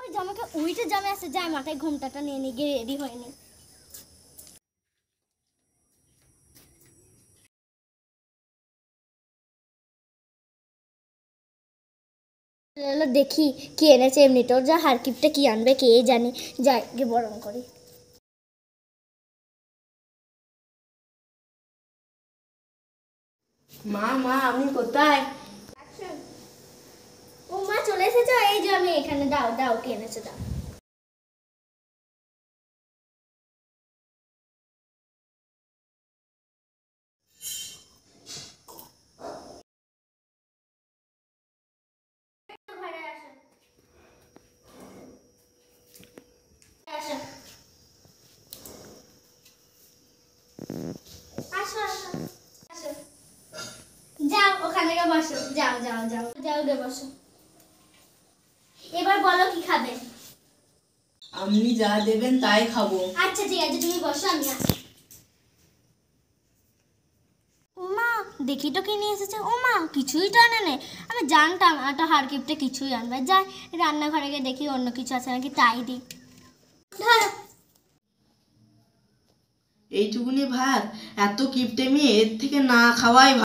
ওই জামাকে ওইটা জামে আছে, যায় মাথায় ঘোমটাটা নিয়ে নিয়ে গিয়ে রেডি হয়নি। দেখি কি এনেছে, এমনিতেও যা হারকিপটা কি আনবে কে জানে, যাই গিয়ে বরণ করি। মা মা আপনি কোথায়? ও মা চলে এসেছো, এই যে আমি এখানে, দাও দাও কি এনেছো দাও। ঘরে আসো আসো আসো আসো আসো, যাও ওখানে গিয়ে বসো, যাও যাও যাও যাও গে বসো। এবার বলো কি খাবে? আপনি যা দেবেন তাই খাবো। আচ্ছা ঠিক আছে, তুমি বসো, আমি আসি। ওমা দেখি তো কি নিয়ে এসেছে। ওমা কিছুই তো আনে নেই, আমি জানতাম একটা হারকিপটা কিছুই আনবে। যাই রান্নাঘরে গিয়ে দেখি অন্য কিছু আছে নাকি, তাই দিই। ধরো। এইটুকুনি ভাত, এত কিপটেমি, এর থেকে না খাওয়াই ভালো।